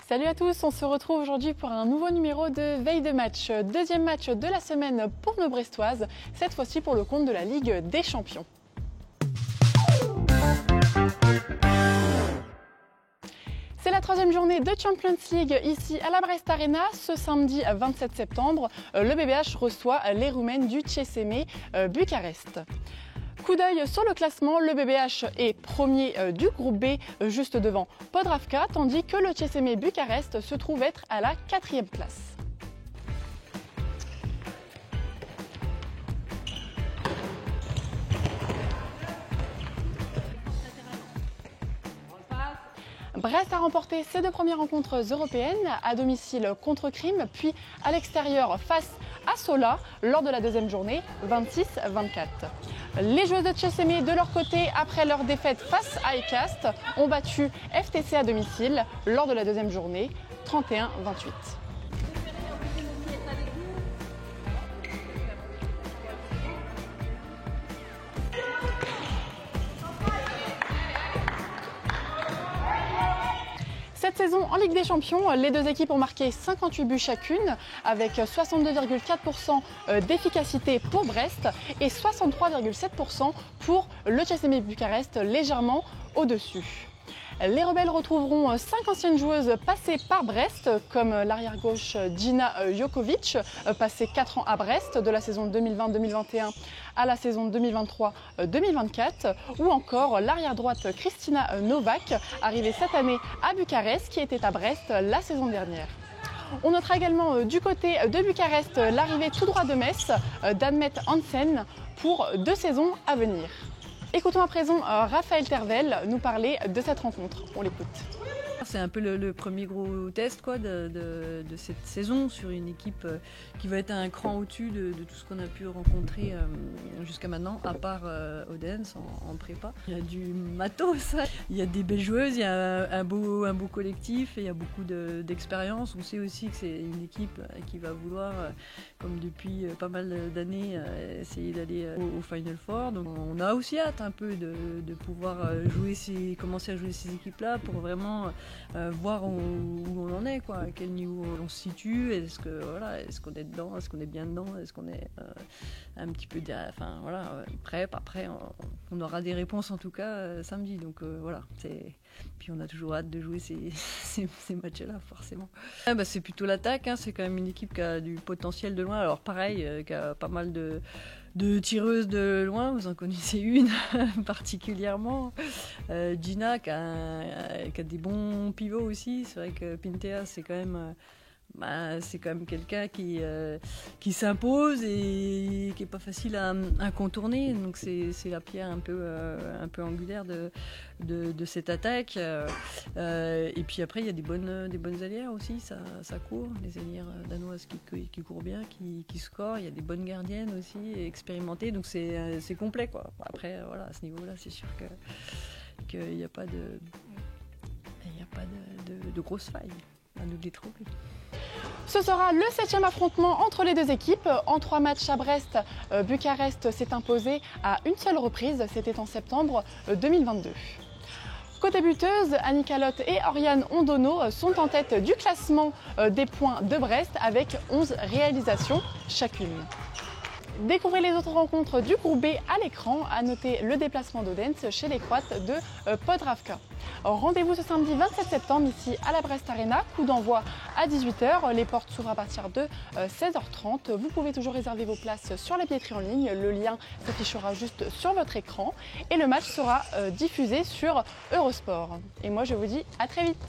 Salut à tous, on se retrouve aujourd'hui pour un nouveau numéro de Veille de match. Deuxième match de la semaine pour nos Brestoises, cette fois-ci pour le compte de la Ligue des Champions. C'est la troisième journée de Champions League ici à la Brest Arena. Ce samedi 27 septembre, le BBH reçoit les Roumaines du CSM Bucarest. Coup d'œil sur le classement, le BBH est premier du groupe B, juste devant Podravka, tandis que le CSM Bucarest se trouve être à la 4e place. Brest a remporté ses deux premières rencontres européennes, à domicile contre Crime, puis à l'extérieur face à Sola lors de la deuxième journée, 26-24. Les joueuses de CSM de leur côté, après leur défaite face à ECAST, ont battu FTC à domicile lors de la deuxième journée, 31-28. Cette saison en Ligue des Champions, les deux équipes ont marqué 58 buts chacune, avec 62,4% d'efficacité pour Brest et 63,7% pour le CSM Bucarest, légèrement au-dessus. Les Rebelles retrouveront 5 anciennes joueuses passées par Brest, comme l'arrière-gauche Gina Jokovic, passée 4 ans à Brest, de la saison 2020-2021 à la saison 2023-2024, ou encore l'arrière-droite Kristina Novak, arrivée cette année à Bucarest, qui était à Brest la saison dernière. On notera également du côté de Bucarest l'arrivée tout droit de Metz d'Anne-Mette Hansen pour 2 saisons à venir. Écoutons à présent Raphaël Tervel nous parler de cette rencontre. On l'écoute. C'est un peu le premier gros test de cette saison sur une équipe qui va être un cran au-dessus de tout ce qu'on a pu rencontrer jusqu'à maintenant, à part Odense en prépa. Il y a du matos, il y a des belles joueuses, il y a un beau collectif et il y a beaucoup d'expérience. On sait aussi que c'est une équipe qui va vouloir, comme depuis pas mal d'années, essayer d'aller au Final Four. Donc on a aussi hâte un peu de pouvoir commencer à jouer ces équipes-là pour vraiment voir où on en est, quoi, à quel niveau on se situe, est-ce qu'on est dedans, est-ce qu'on est bien dedans, est-ce qu'on est un petit peu prêt, pas prêt, on aura des réponses en tout cas samedi, donc puis on a toujours hâte de jouer ces matchs-là forcément. C'est plutôt l'attaque, c'est quand même une équipe qui a du potentiel de loin, alors pareil, qui a pas mal de tireuses de loin, vous en connaissez une particulièrement. Gina qui a des bons pivots aussi. C'est vrai que Pintea c'est quand même quelqu'un qui s'impose et qui est pas facile à contourner. Donc c'est la pierre un peu angulaire de cette attaque. Et puis après il y a des bonnes allières aussi. Ça court. Les allières danoises qui courent bien, qui scorent. Il y a des bonnes gardiennes aussi expérimentées. Donc c'est complet, quoi. Après voilà, à ce niveau-là c'est sûr qu'il n'y a pas de grosses failles à nous détromper. Ce sera le 7e affrontement entre les deux équipes. En 3 matchs à Brest, Bucarest s'est imposé à une seule reprise, c'était en septembre 2022. Côté buteuses, Annika Lotte et Oriane Ondono sont en tête du classement des points de Brest avec 11 réalisations chacune. Découvrez les autres rencontres du groupe B à l'écran. À noter le déplacement d'Odense chez les Croates de Podravka. Rendez-vous ce samedi 27 septembre ici à la Brest Arena. Coup d'envoi à 18h. Les portes s'ouvrent à partir de 16h30. Vous pouvez toujours réserver vos places sur la billetterie en ligne. Le lien s'affichera juste sur votre écran. Et le match sera diffusé sur Eurosport. Et moi je vous dis à très vite.